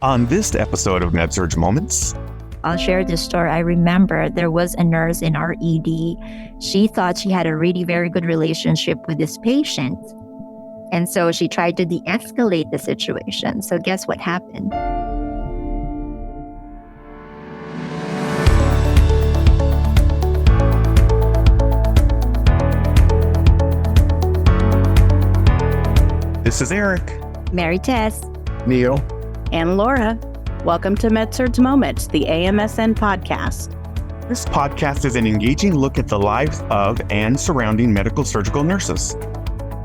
On this episode of MedSurg Moments, I'll share this story. I remember there was a nurse in our ED. She thought she had a really very good relationship with this patient. And so she tried to de-escalate the situation. So guess what happened? this is Eric. Maritess. Neal. And Laura. Welcome to MedSurg Moments, the AMSN podcast. This podcast is an engaging look at the lives of and surrounding medical surgical nurses.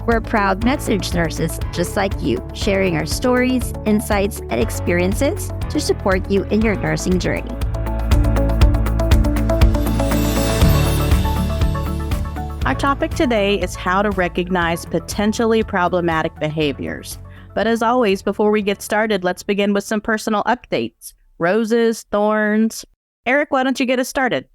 We're proud MedSurg nurses just like you, sharing our stories, insights, and experiences to support you in your nursing journey. Our topic today is how to recognize potentially problematic behaviors. But as always, before we get started, let's begin with some personal updates. Roses, thorns. Eric, why don't you get us started?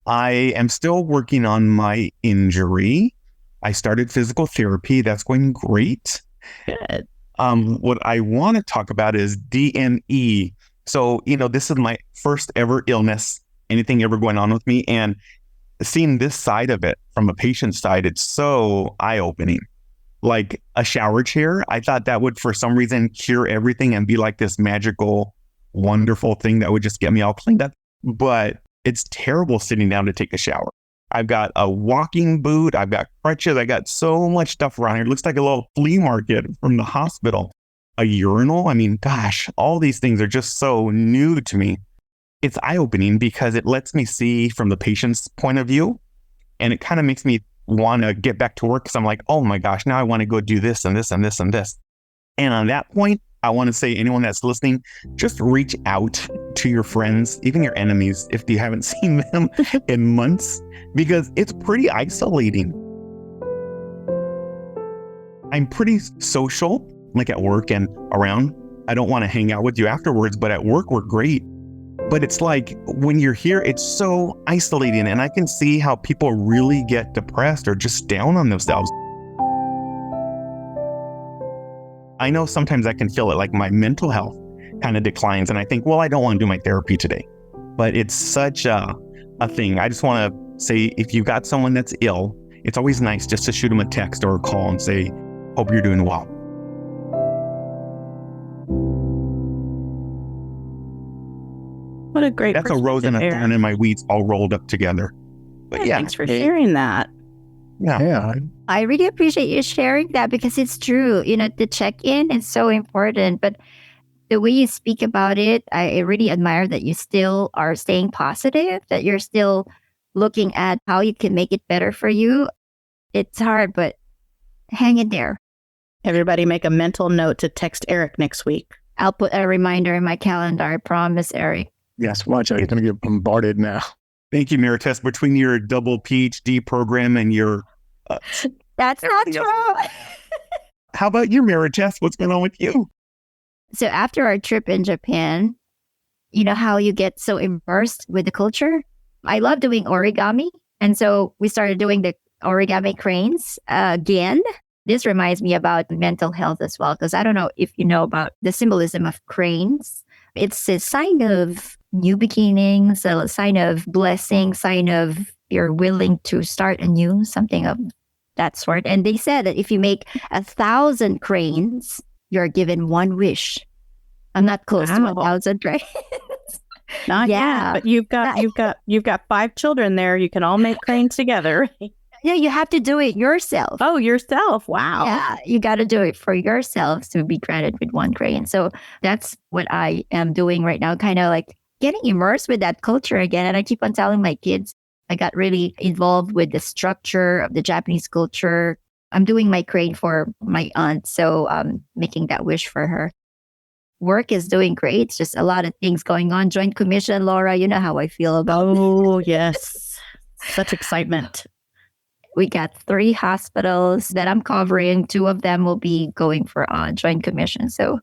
I am still working on my injury. I started physical therapy. That's going great. Good. What I want to talk about is DME. So, this is my first ever illness, anything ever going on with me. And seeing this side of it from a patient side, it's so eye-opening. Like a shower chair, I thought that would, for some reason, cure everything and be like this magical, wonderful thing that would just get me all cleaned up. But it's terrible sitting down to take a shower. I've got a walking boot. I've got crutches. I got so much stuff around here. It looks like a little flea market from the hospital. A urinal. I mean, gosh, all these things are just so new to me. It's eye-opening because it lets me see from the patient's point of view. And it kind of makes me want to get back to work because I'm like, oh my gosh, now I want to go do this and this and this and this. And on that point, I want to say, anyone that's listening, just reach out to your friends, even your enemies, if you haven't seen them in months, because it's pretty isolating. I'm pretty social, like at work and around. I don't want to hang out with you afterwards, but at work, we're great. But it's like when you're here, it's so isolating, and I can see how people really get depressed or just down on themselves. I know sometimes I can feel it, like my mental health kind of declines, and I think, well, I don't want to do my therapy today. But it's such a thing. I just want to say, if you've got someone that's ill, it's always nice just to shoot them a text or a call and say, hope you're doing well. What a great That's a rose and a thorn and my weeds all rolled up together. But yeah. Thanks for sharing that. Yeah. I really appreciate you sharing that because it's true. The check-in is so important, but the way you speak about it, I really admire that you still are staying positive, that you're still looking at how you can make it better for you. It's hard, but hang in there. Everybody make a mental note to text Eric next week. I'll put a reminder in my calendar. I promise, Eric. Yes, watch out. You're going to get bombarded now. Thank you, Maritess. Between your double PhD program and your... That's not true. How about you, Maritess? What's going on with you? So after our trip in Japan, you know how you get so immersed with the culture? I love doing origami. And so we started doing the origami cranes again. This reminds me about mental health as well, because I don't know if you know about the symbolism of cranes. It's a sign of new beginnings, a sign of blessing, sign of you're willing to start anew, something of that sort. And they said that if you make 1,000 cranes, you're given one wish. I'm not close to 1,000 cranes. Not yet, but you've got 5 children there. You can all make cranes together. Yeah, you have to do it yourself. Oh, yourself. Wow. Yeah, you got to do it for yourself to be granted with one crane. So that's what I am doing right now, kind of like getting immersed with that culture again. And I keep on telling my kids, I got really involved with the structure of the Japanese culture. I'm doing my crane for my aunt, so I'm making that wish for her. Work is doing great. It's just a lot of things going on. Joint Commission, Laura, you know how I feel about it. Oh, yes. Such excitement. We got 3 hospitals that I'm covering. 2 of them will be going for Joint Commission. So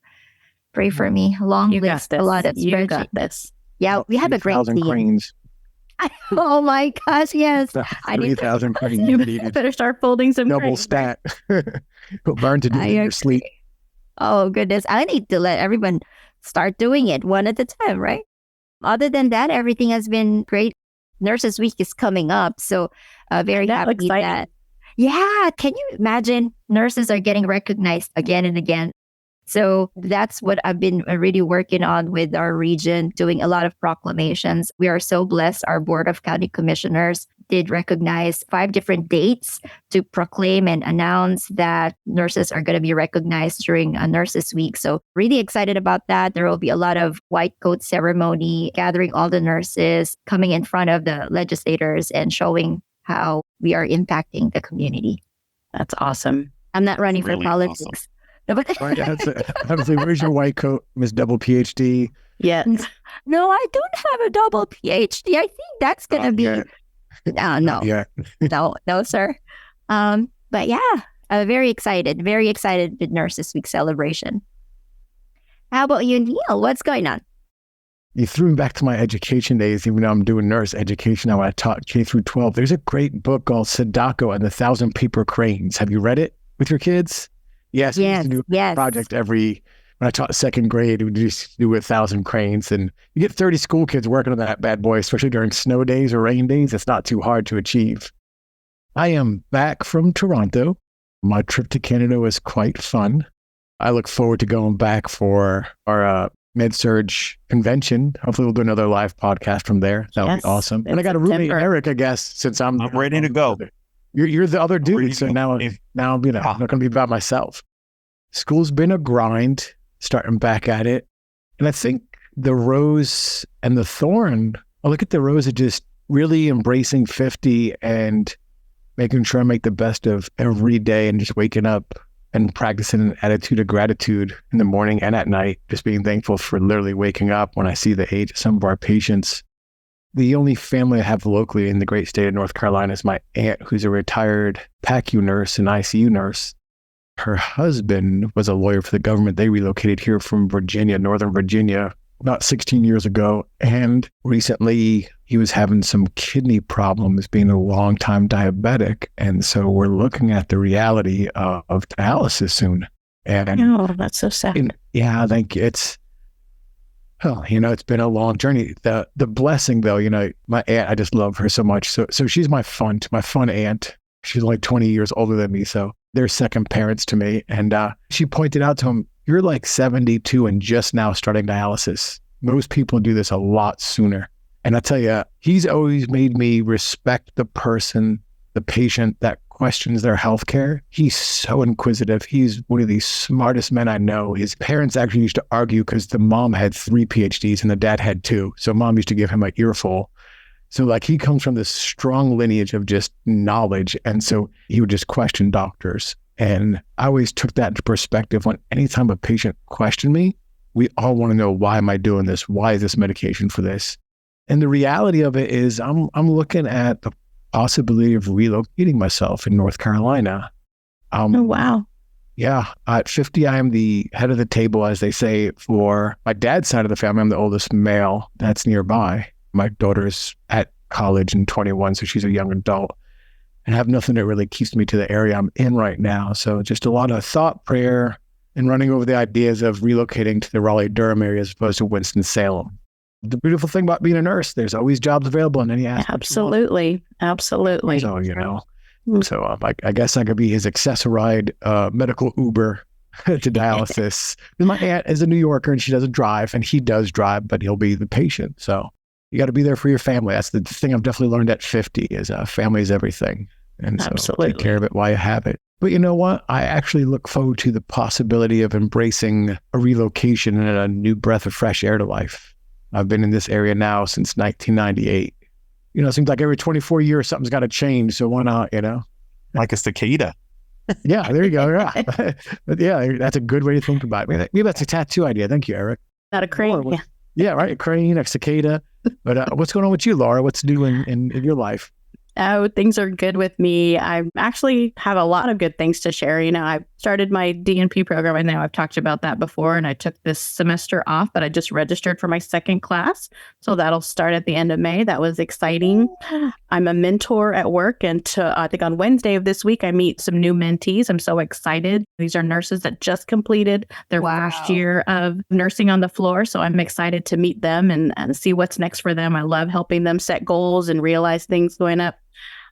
pray for me. Long you list, got this. a lot of You spreadsheets. got this. Yeah, we have a great team. Cranes. Oh my gosh, yes. 3,000 cranes You needed. better start folding some Double cranes. stat. Learn to do it in your sleep. Oh goodness, I need to let everyone start doing it one at a time, right? Other than that, everything has been great. Nurses Week is coming up, so very happy that. Yeah, can you imagine nurses are getting recognized again and again? So that's what I've been really working on with our region, doing a lot of proclamations. We are so blessed. Our Board of County Commissioners did recognize 5 different dates to proclaim and announce that nurses are going to be recognized during Nurses Week. So really excited about that. There will be a lot of white coat ceremony, gathering all the nurses, coming in front of the legislators and showing how we are impacting the community. That's awesome. I'm not running Really for politics. awesome. No, but Right, obviously, where's your white coat, Miss Double PhD? Yes. no, I don't have a double PhD. I think that's going to be... Yeah. No, Yeah. no, sir. But yeah, very excited with Nurses Week celebration. How about you, Neal? What's going on? You threw me back to my education days, even though I'm doing nurse education now. I taught K through 12. There's a great book called Sadako and the 1,000 Paper Cranes. Have you read it with your kids? Yes. We used to do a project when I taught second grade, we used to do 1,000 cranes, and you get 30 school kids working on that bad boy, especially during snow days or rain days. It's not too hard to achieve. I am back from Toronto. My trip to Canada was quite fun. I look forward to going back for our Med-Surg convention. Hopefully we'll do another live podcast from there. That would be awesome. And I got a roommate, Eric, I guess, since I'm ready to go. You're the other dude, so now I'm not going to be by myself. School's been a grind, starting back at it. And I think the rose and the thorn, I look at the rose as just really embracing 50 and making sure I make the best of every day and just waking up and practicing an attitude of gratitude in the morning and at night, just being thankful for literally waking up when I see the age of some of our patients. The only family I have locally in the great state of North Carolina is my aunt, who's a retired PACU nurse and ICU nurse. Her husband was a lawyer for the government. They relocated here from Virginia, Northern Virginia, about 16 years ago. And recently he was having some kidney problems, being a long-time diabetic. And so we're looking at the reality of dialysis soon. And oh, that's so sad. Yeah, I think it's been a long journey. The blessing though, my aunt, I just love her so much. So she's my fun aunt. She's like 20 years older than me. So they're second parents to me. And she pointed out to him, you're like 72 and just now starting dialysis. Most people do this a lot sooner. And I tell you, he's always made me respect the person, the patient that questions their healthcare. He's so inquisitive. He's one of the smartest men I know. His parents actually used to argue because the mom had 3 PhDs and the dad had 2. So mom used to give him an earful. So like he comes from this strong lineage of just knowledge. And so he would just question doctors. And I always took that into perspective when anytime a patient questioned me, we all want to know, why am I doing this? Why is this medication for this? And the reality of it is I'm looking at the possibility of relocating myself in North Carolina. Oh, wow. Yeah. At 50, I am the head of the table, as they say, for my dad's side of the family. I'm the oldest male that's nearby. My daughter's at college and 21, so she's a young adult. And I have nothing that really keeps me to the area I'm in right now. So just a lot of thought, prayer, and running over the ideas of relocating to the Raleigh-Durham area as opposed to Winston-Salem. The beautiful thing about being a nurse, there's always jobs available in any aspect. Absolutely. Absolutely. So, I guess I could be his accessoride medical Uber to dialysis. My aunt is a New Yorker and she doesn't drive, and he does drive, but he'll be the patient. So you got to be there for your family. That's the thing I've definitely learned at 50 is family is everything. And so absolutely. Take care of it while you have it. But you know what? I actually look forward to the possibility of embracing a relocation and a new breath of fresh air to life. I've been in this area now since 1998. It seems like every 24 years, something's got to change. So why not, Like a cicada. Yeah, there you go. Yeah. But yeah, that's a good way to think about it. Maybe that's a tattoo idea. Thank you, Eric. Not a crane. Yeah. Yeah, right. A crane, a cicada. But what's going on with you, Laura? What's new in your life? Oh, things are good with me. I actually have a lot of good things to share. I started my DNP program. I know I've talked about that before, and I took this semester off, but I just registered for my second class. So that'll start at the end of May. That was exciting. I'm a mentor at work, and I think on Wednesday of this week, I meet some new mentees. I'm so excited. These are nurses that just completed their first year of nursing on the floor. So I'm excited to meet them and see what's next for them. I love helping them set goals and realize things going up.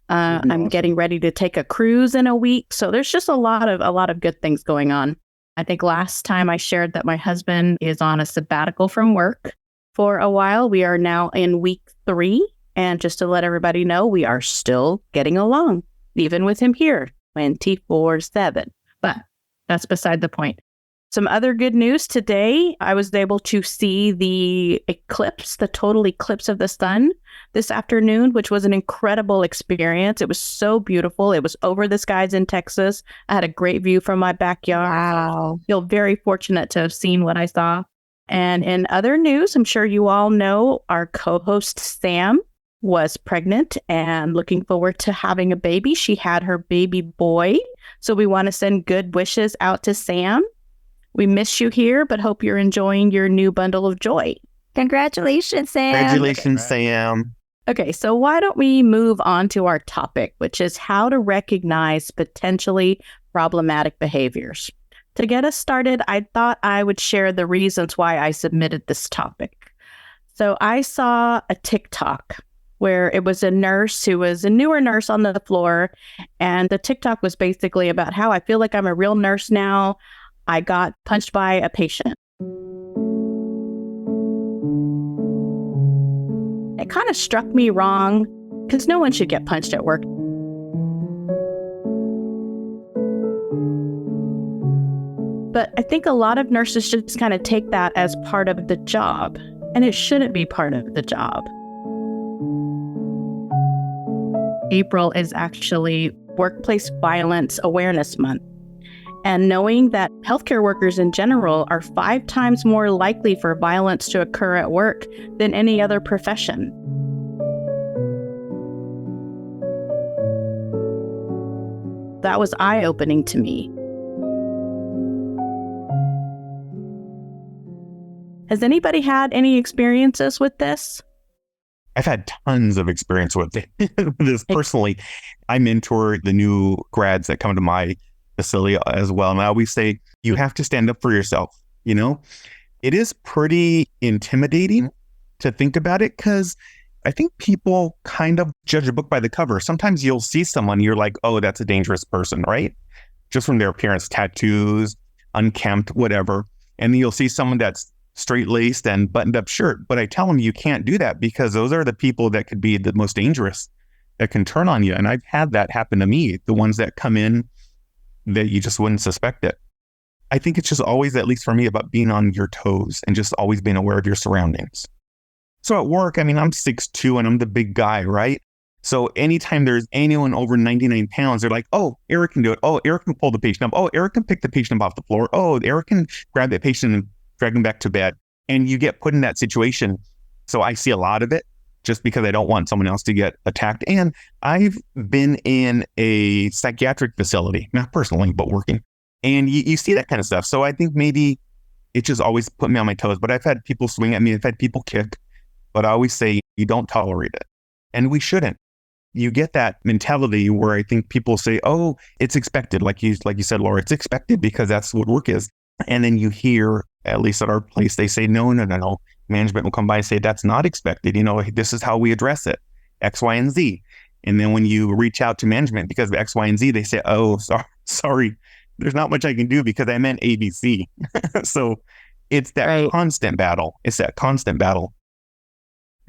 I'm getting ready to take a cruise in a week. So there's just a lot of good things going on. I think last time I shared that my husband is on a sabbatical from work for a while. We are now in week 3. And just to let everybody know, we are still getting along, even with him here 24/7. But that's beside the point. Some other good news today, I was able to see the eclipse, the total eclipse of the sun this afternoon, which was an incredible experience. It was so beautiful. It was over the skies in Texas. I had a great view from my backyard. Wow. I feel very fortunate to have seen what I saw. And in other news, I'm sure you all know our co-host Sam was pregnant and looking forward to having a baby. She had her baby boy. So we want to send good wishes out to Sam. We miss you here, but hope you're enjoying your new bundle of joy. Congratulations, Sam. Congratulations, Sam. Okay, so why don't we move on to our topic, which is how to recognize potentially problematic behaviors. To get us started, I thought I would share the reasons why I submitted this topic. So I saw a TikTok where it was a nurse who was a newer nurse on the floor, and the TikTok was basically about how I feel like I'm a real nurse now. I got punched by a patient. It kind of struck me wrong because no one should get punched at work. But I think a lot of nurses should just kind of take that as part of the job, and it shouldn't be part of the job. April is actually Workplace Violence Awareness Month. And knowing that healthcare workers in general are 5 times more likely for violence to occur at work than any other profession. That was eye-opening to me. Has anybody had any experiences with this? I've had tons of experience with this personally. I mentor the new grads that come to my facility as well. And I always say, you have to stand up for yourself. It is pretty intimidating to think about it because I think people kind of judge a book by the cover. Sometimes you'll see someone, you're like, oh, that's a dangerous person, right? Just from their appearance, tattoos, unkempt, whatever. And then you'll see someone that's straight-laced and buttoned-up shirt. But I tell them you can't do that because those are the people that could be the most dangerous, that can turn on you. And I've had that happen to me, the ones that come in that you just wouldn't suspect it. I think it's just always, at least for me, about being on your toes and just always being aware of your surroundings. So at work, I'm 6'2" and I'm the big guy, right? So anytime there's anyone over 99 pounds, they're like, oh, Eric can do it. Oh, Eric can pull the patient up. Oh, Eric can pick the patient up off the floor. Oh, Eric can grab that patient and drag him back to bed. And you get put in that situation. So I see a lot of it just because I don't want someone else to get attacked. And I've been in a psychiatric facility, not personally, but working. And you see that kind of stuff. So I think maybe it just always put me on my toes. But I've had people swing at me. I've had people kick. But I always say, you don't tolerate it. And we shouldn't. You get that mentality where I think people say, oh, it's expected. Like you said, Laura, it's expected because that's what work is. And then you hear, at least at our place, they say, no. Management will come by and say, that's not expected. This is how we address it, X, Y, and Z. And then when you reach out to management because of X, Y, and Z, they say, oh, sorry, there's not much I can do because I meant ABC. So it's that constant battle. It's that constant battle.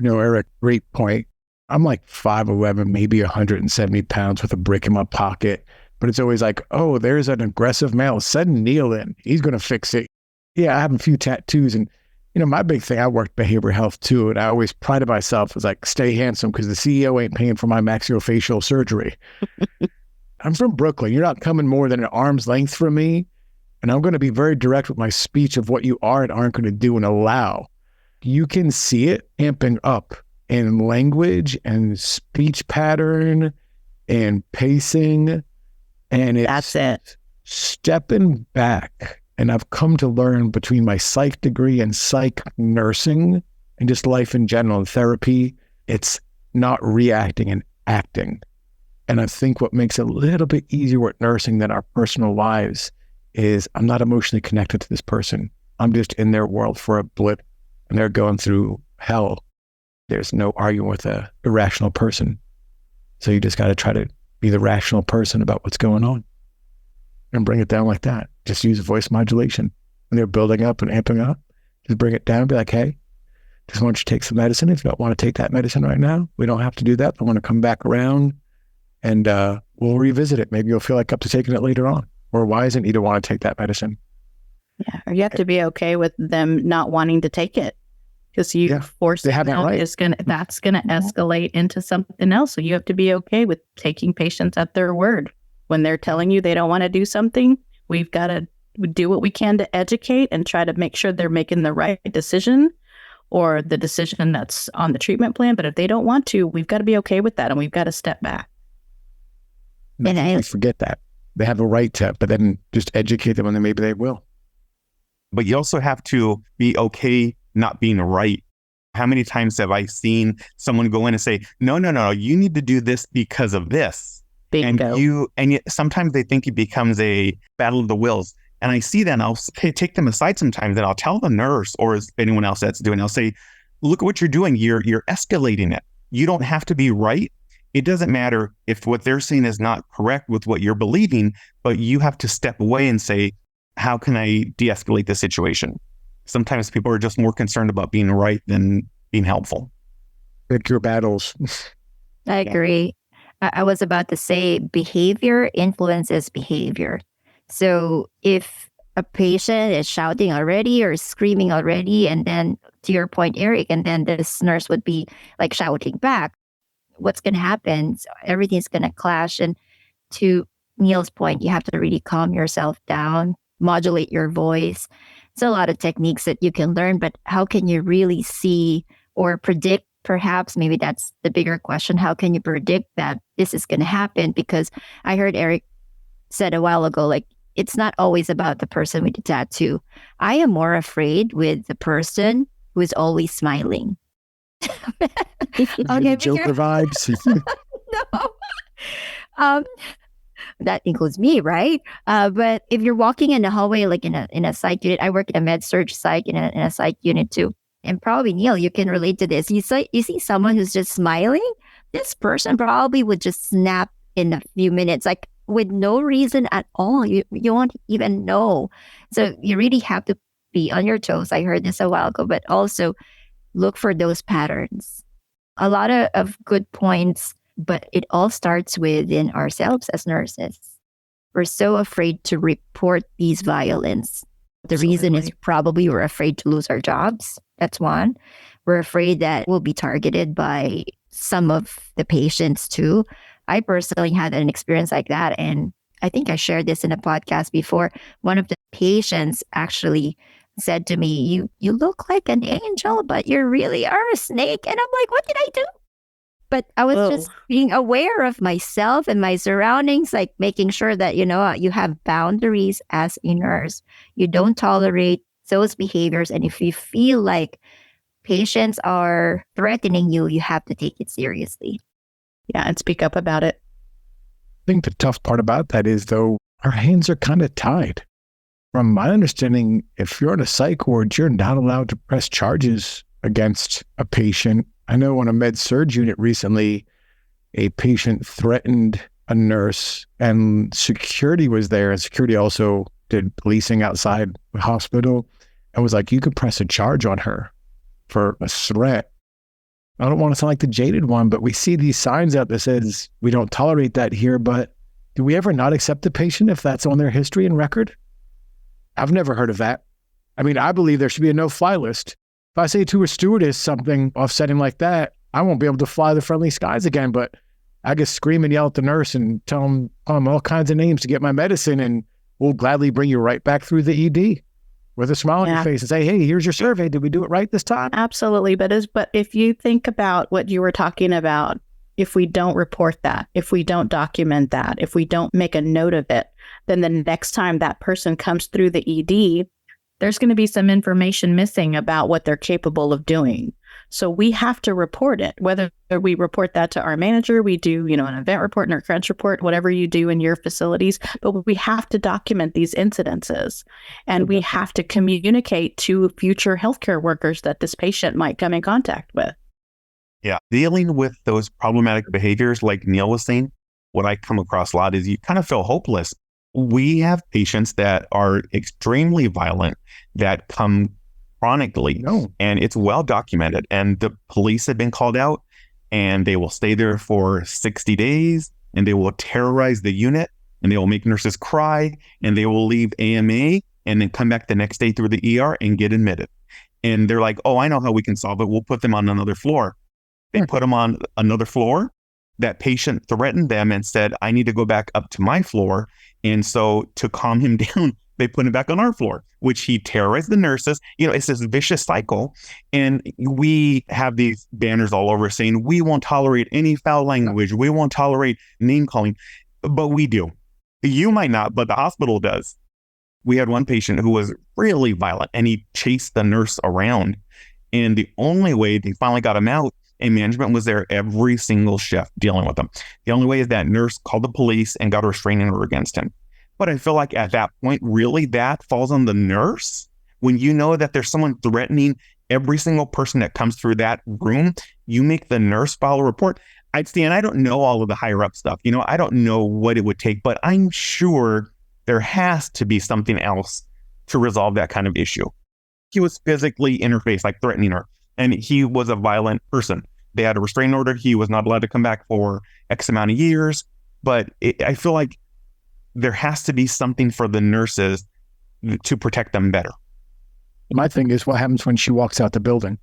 Eric, great point. I'm like 5'11", maybe 170 pounds with a brick in my pocket. But it's always like, oh, there's an aggressive male. Send Neal in. He's going to fix it. Yeah, I have a few tattoos. And, my big thing, I worked behavioral health too. And I always prided myself as like, stay handsome because the CEO ain't paying for my maxillofacial surgery. I'm from Brooklyn. You're not coming more than an arm's length from me. And I'm going to be very direct with my speech of what you are and aren't going to do and allow. You can see it amping up in language and speech pattern and pacing. And That's it. Stepping back. And I've come to learn between my psych degree and psych nursing and just life in general and therapy, it's not reacting and acting. And I think what makes it a little bit easier with nursing than our personal lives is I'm not emotionally connected to this person. I'm just in their world for a blip and they're going through hell. There's no arguing with a irrational person. So you just got to try to be the rational person about what's going on and bring it down like that. Just use voice modulation. When they're building up and amping up, just bring it down and be like, hey, just want you to take some medicine. If you don't want to take that medicine right now, we don't have to do that. I want to come back around and we'll revisit it. Maybe you'll feel like up to taking it later on. Or why isn't you don't want to take that medicine? Yeah, or you have to be okay with them not wanting to take it because you force it out right. That's gonna escalate into something else. So you have to be okay with taking patients at their word. When they're telling you they don't want to do something, we've got to do what we can to educate and try to make sure they're making the right decision or the decision that's on the treatment plan. But if they don't want to, we've got to be okay with that and we've got to step back. And I forget that. They have a right to, but then just educate them and then maybe they will. But you also have to be okay not being right. How many times have I seen someone go in and say, no, you need to do this because of this. Bingo. And yet sometimes they think it becomes a battle of the wills. And I see that and I'll take them aside sometimes and I'll tell the nurse or anyone else that's doing it, I'll say, look at what you're doing. You're escalating it. You don't have to be right. It doesn't matter if what they're saying is not correct with what you're believing, but you have to step away and say, how can I de-escalate the situation? Sometimes people are just more concerned about being right than being helpful. Pick your battles. I agree. I was about to say behavior influences behavior. So if a patient is shouting already or screaming already, and then to your point, Eric, and then this nurse would be like shouting back, what's going to happen? So everything's going to clash. And to Neal's point, you have to really calm yourself down, modulate your voice. It's a lot of techniques that you can learn, but how can you really see or predict? Perhaps maybe that's the bigger question. How can you predict that this is going to happen? Because I heard Eric said a while ago, like, it's not always about the person with the tattoo. I am more afraid with the person who is always smiling. Okay, Joker vibes. No. That includes me, right? But if you're walking in the hallway, like in a psych unit, I work in a med-surg psych in a psych unit too. And probably, Neal, you can relate to this. You see someone who's just smiling, this person probably would just snap in a few minutes, like with no reason at all. You won't even know. So you really have to be on your toes. I heard this a while ago, but also look for those patterns. A lot of good points, but it all starts within ourselves as nurses. We're so afraid to report these violence. The reason is probably we're afraid to lose our jobs. That's one. We're afraid that we'll be targeted by some of the patients too. I personally had an experience like that. And I think I shared this in a podcast before. One of the patients actually said to me, you look like an angel, but you really are a snake. And I'm like, what did I do? But I was just being aware of myself and my surroundings, like making sure that, you have boundaries as a nurse. You don't tolerate those behaviors. And if you feel like patients are threatening you, you have to take it seriously. Yeah, and speak up about it. I think the tough part about that is, though, our hands are kind of tied. From my understanding, if you're in a psych ward, you're not allowed to press charges against a patient. I know on a med-surg unit recently, a patient threatened a nurse and security was there. And security also did policing outside the hospital and was like, you could press a charge on her for a threat. I don't want to sound like the jaded one, but we see these signs out that says we don't tolerate that here. But do we ever not accept the patient if that's on their history and record? I've never heard of that. I mean, I believe there should be a no-fly list. If I say to a stewardess something offsetting like that, I won't be able to fly the friendly skies again, but I can scream and yell at the nurse and tell them all kinds of names to get my medicine, and we'll gladly bring you right back through the ED. with a smile on your face and say, hey, here's your survey. Did we do it right this time? Absolutely. But if you think about what you were talking about, if we don't report that, if we don't document that, if we don't make a note of it, then the next time that person comes through the ED, there's going to be some information missing about what they're capable of doing. So we have to report it, whether we report that to our manager, we do, an event report, an occurrence report, whatever you do in your facilities, but we have to document these incidences, and we have to communicate to future healthcare workers that this patient might come in contact with. Yeah. Dealing with those problematic behaviors, like Neal was saying, what I come across a lot is you kind of feel hopeless. We have patients that are extremely violent that come chronically, and it's well documented. And the police have been called out, and they will stay there for 60 days, and they will terrorize the unit, and they will make nurses cry, and they will leave AMA and then come back the next day through the ER and get admitted. And they're like, oh, I know how we can solve it. We'll put them on another floor. They put them on another floor. That patient threatened them and said, I need to go back up to my floor. And so to calm him down, they put him back on our floor, which he terrorized the nurses. It's this vicious cycle. And we have these banners all over saying, we won't tolerate any foul language. We won't tolerate name calling. But we do. You might not, but the hospital does. We had one patient who was really violent, and he chased the nurse around. And the only way they finally got him out, and management was there every single shift dealing with him. The only way is that nurse called the police and got a restraining order against him. But I feel like at that point, really, that falls on the nurse. When you know that there's someone threatening every single person that comes through that room, you make the nurse file a report. I don't know all of the higher up stuff. I don't know what it would take, but I'm sure there has to be something else to resolve that kind of issue. He was physically interfaced, like threatening her. And he was a violent person. They had a restraining order. He was not allowed to come back for X amount of years. But I feel like there has to be something for the nurses to protect them better. My thing is, what happens when she walks out the building?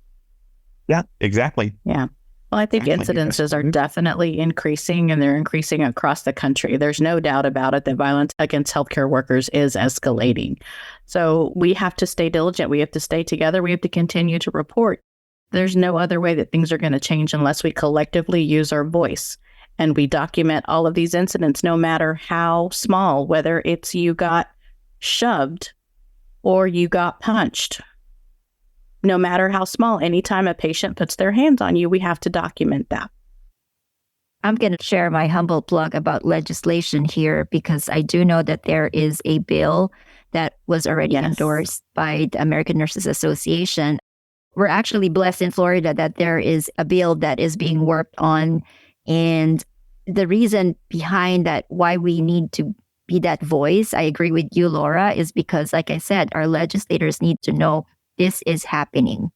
Yeah, exactly. Yeah. Well, I think incidences are definitely increasing, and they're increasing across the country. There's no doubt about it that violence against healthcare workers is escalating. So we have to stay diligent. We have to stay together. We have to continue to report. There's no other way that things are going to change unless we collectively use our voice and we document all of these incidents, no matter how small, whether it's you got shoved or you got punched. No matter how small, anytime a patient puts their hands on you, we have to document that. I'm going to share my humble plug about legislation here, because I do know that there is a bill that was already endorsed by the American Nurses Association. We're actually blessed in Florida that there is a bill that is being worked on. And the reason behind that, why we need to be that voice, I agree with you, Laura, is because, like I said, our legislators need to know this is happening.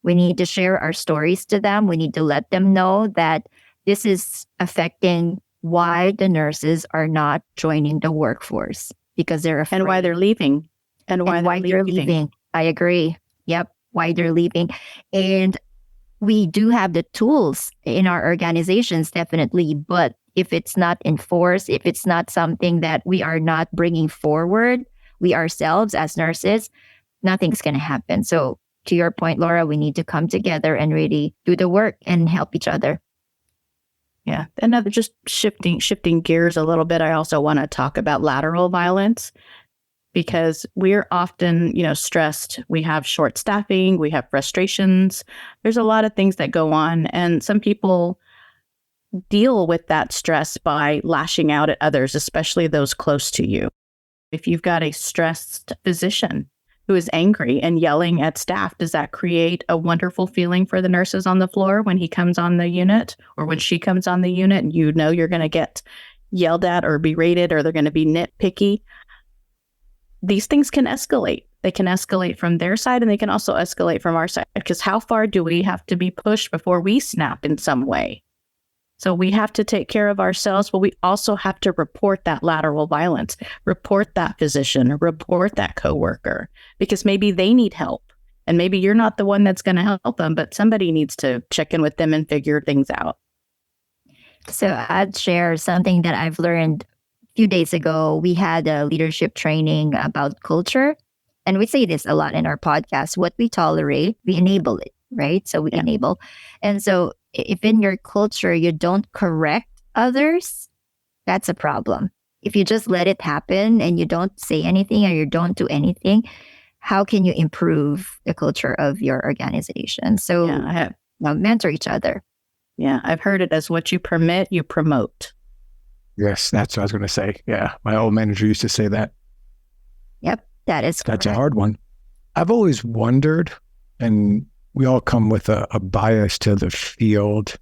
We need to share our stories to them. We need to let them know that this is affecting why the nurses are not joining the workforce, because they're afraid. And why they're leaving. And why they're leaving. I agree. Yep. Why they're leaving. And we do have the tools in our organizations, definitely. But if it's not enforced, if it's not something that we are not bringing forward, we ourselves as nurses, nothing's going to happen. So to your point, Laura, we need to come together and really do the work and help each other. Yeah. Another, just shifting gears a little bit, I also want to talk about lateral violence, because we're often, stressed. We have short staffing, we have frustrations. There's a lot of things that go on. And some people deal with that stress by lashing out at others, especially those close to you. If you've got a stressed physician who is angry and yelling at staff, does that create a wonderful feeling for the nurses on the floor when he comes on the unit, or when she comes on the unit, and you're going to get yelled at or berated, or they're going to be nitpicky? These things can escalate. They can escalate from their side, and they can also escalate from our side, because how far do we have to be pushed before we snap in some way? So we have to take care of ourselves, but we also have to report that lateral violence, report that physician, report that coworker, because maybe they need help. And maybe you're not the one that's going to help them, but somebody needs to check in with them and figure things out. So I'd share something that I've learned a few days ago. We had a leadership training about culture. And we say this a lot in our podcast, what we tolerate, we enable it, right? So we enable. And so if in your culture you don't correct others, that's a problem. If you just let it happen and you don't say anything or you don't do anything, how can you improve the culture of your organization? So mentor each other. Yeah, I've heard it as what you permit, you promote. Yes, that's what I was going to say. Yeah, my old manager used to say that. Yep, that is correct. That's a hard one. I've always wondered, and we all come with a bias to the field.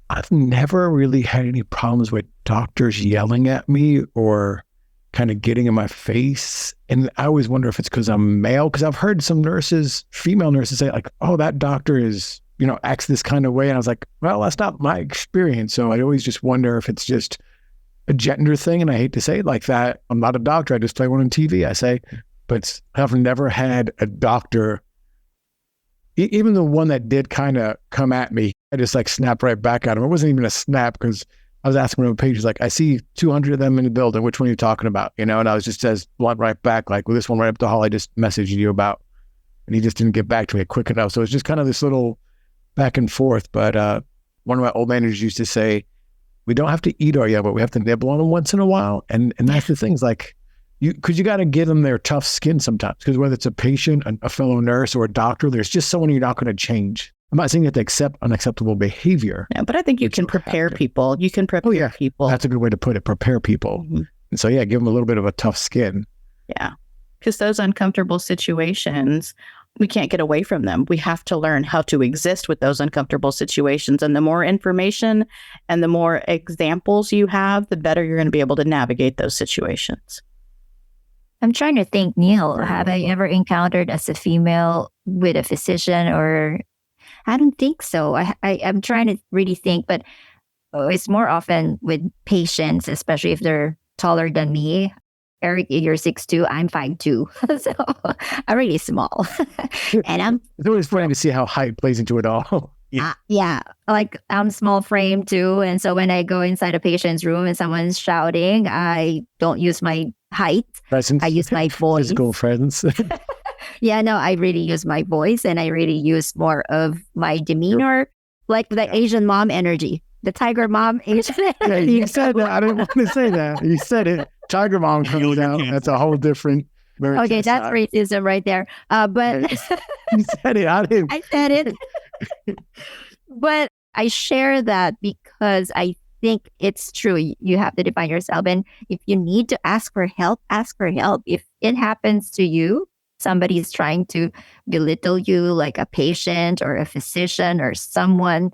I've never really had any problems with doctors yelling at me or kind of getting in my face. And I always wonder if it's because I'm male, because I've heard some nurses, female nurses say like, oh, that doctor is, acts this kind of way. And I was like, well, that's not my experience. So I always just wonder if it's just a gender thing. And I hate to say it like that. I'm not a doctor. I just play one on TV, I say. But I've never had a doctor, even the one that did kind of come at me, I just like snapped right back at him. It wasn't even a snap because I was asking him on page, like, I see 200 of them in the building. Which one are you talking about? And I was just as blunt right back, like, well, this one right up the hall I just messaged you about. And he just didn't get back to me quick enough. So it's just kind of this little back and forth. But one of my old managers used to say, we don't have to eat our yellow, but we have to nibble on them once in a while. And that's the thing, like, you got to give them their tough skin sometimes. Because whether it's a patient, a fellow nurse, or a doctor, there's just someone you're not going to change. I'm not saying you have to accept unacceptable behavior. Yeah, but I think you can prepare people. You can prepare people. That's a good way to put it. Prepare people. Mm-hmm. And so, give them a little bit of a tough skin. Yeah. Because those uncomfortable situations, we can't get away from them. We have to learn how to exist with those uncomfortable situations. And the more information and the more examples you have, the better you're going to be able to navigate those situations. I'm trying to think, Neal, have I ever encountered as a female with a physician or... I don't think so. I'm trying to really think, but it's more often with patients, especially if they're taller than me. Eric, you're 6'2", I'm 5'2", so I'm really small. And it's always funny to see how height plays into it all. Like I'm small frame too, and so when I go inside a patient's room and someone's shouting, I don't use my height. Presence. I use my voice. Physical presence. I really use my voice and I really use more of my demeanor, like the Asian mom energy, the tiger mom Asian energy. You said that. I didn't want to say that. You said it. Tiger mom comes out. That's a whole different. Okay, that's racism right there. But you said it. I said it. But I share that because I think it's true. You have to define yourself. And if you need to ask for help, ask for help. If it happens to you, somebody is trying to belittle you like a patient or a physician or someone,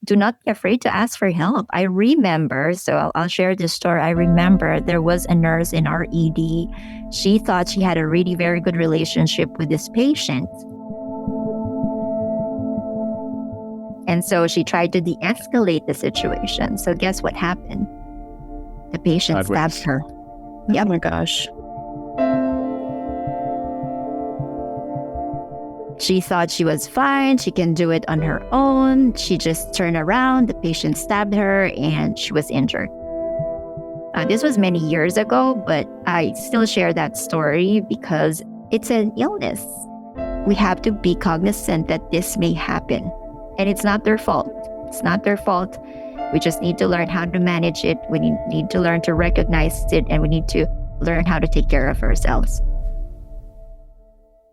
do not be afraid to ask for help. I remember, so I'll share this story. I remember there was a nurse in our ED. She thought she had a really very good relationship with this patient. And so she tried to de-escalate the situation. So guess what happened? The patient stabbed her. Oh my gosh. She thought she was fine. She can do it on her own. She just turned around. The patient stabbed her and she was injured. This was many years ago, but I still share that story because it's an illness. We have to be cognizant that this may happen. And it's not their fault. It's not their fault. We just need to learn how to manage it. We need to learn to recognize it, and we need to learn how to take care of ourselves.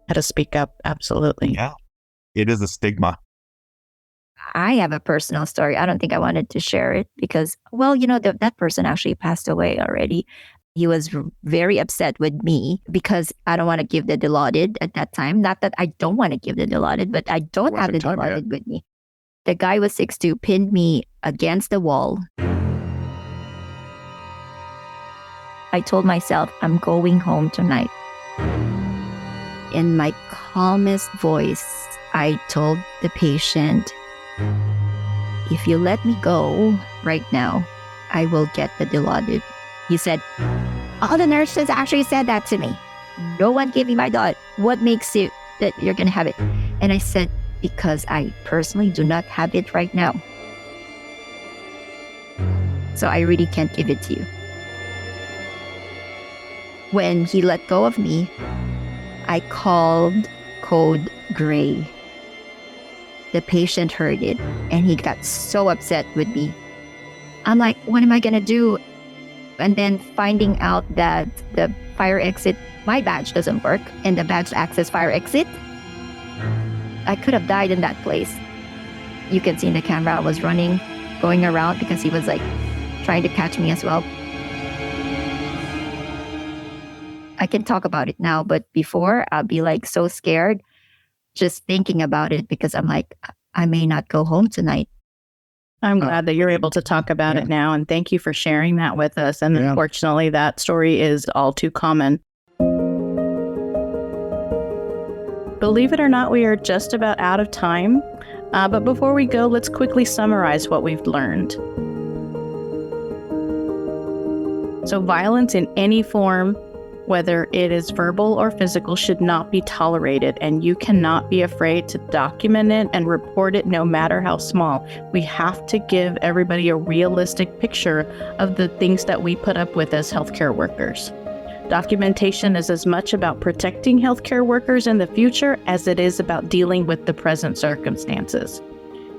How to speak up. Absolutely. Yeah. It is a stigma. I have a personal story. I don't think I wanted to share it because, that person actually passed away already. He was very upset with me because I don't want to give the Dilaudid at that time. Not that I don't want to give the Dilaudid, but I don't have the Dilaudid with me. The guy was 6'2", pinned me against the wall. I told myself, I'm going home tonight. In my calmest voice, I told the patient, if you let me go right now, I will get the Dilaudid. He said, all the nurses actually said that to me. No one gave me my Dilaudid. What makes you that you're going to have it? And I said, because I personally do not have it right now. So I really can't give it to you. When he let go of me, I called code gray. The patient heard it and he got so upset with me. I'm like, what am I going to do? And then finding out that the fire exit, my badge doesn't work, and the badge access fire exit, I could have died in that place. You can see in the camera I was running, going around because he was like trying to catch me as well. I can talk about it now, but before I'll be like so scared just thinking about it because I'm like, I may not go home tonight. I'm glad that you're able to talk about it now, and thank you for sharing that with us. And unfortunately, that story is all too common. Believe it or not, we are just about out of time. But before we go, let's quickly summarize what we've learned. So violence in any form, whether it is verbal or physical, should not be tolerated, and you cannot be afraid to document it and report it no matter how small. We have to give everybody a realistic picture of the things that we put up with as healthcare workers. Documentation is as much about protecting healthcare workers in the future as it is about dealing with the present circumstances.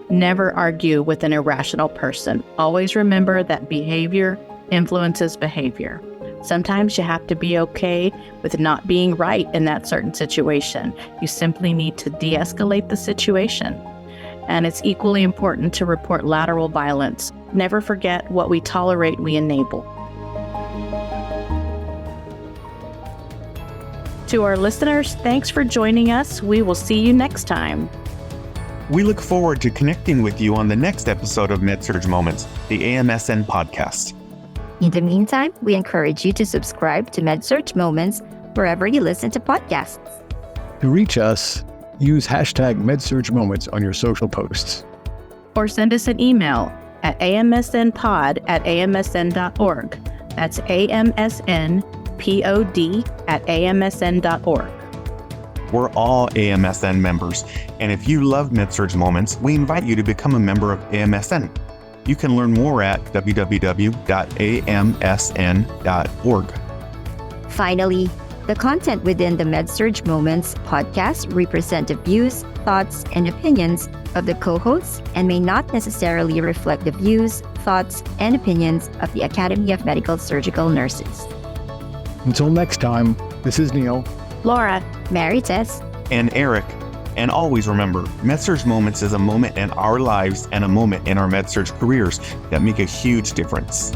Never argue with an irrational person. Always remember that behavior influences behavior. Sometimes you have to be okay with not being right in that certain situation. You simply need to de-escalate the situation. And it's equally important to report lateral violence. Never forget, what we tolerate, we enable. To our listeners, thanks for joining us. We will see you next time. We look forward to connecting with you on the next episode of MedSurg Moments, the AMSN podcast. In the meantime, we encourage you to subscribe to MedSurg Moments wherever you listen to podcasts. To reach us, use hashtag MedSurgMoments on your social posts. Or send us an email at amsnpod@amsn.org. That's amsnpod@amsn.org. We're all AMSN members, and if you love MedSurg Moments, we invite you to become a member of AMSN. You can learn more at www.amsn.org. Finally, the content within the MedSurg Moments podcast represent the views, thoughts, and opinions of the co-hosts and may not necessarily reflect the views, thoughts, and opinions of the Academy of Medical Surgical Nurses. Until next time, this is Neal, Laura, Maritess, and Eric. And always remember, MedSurg Moments is a moment in our lives and a moment in our MedSurg careers that make a huge difference.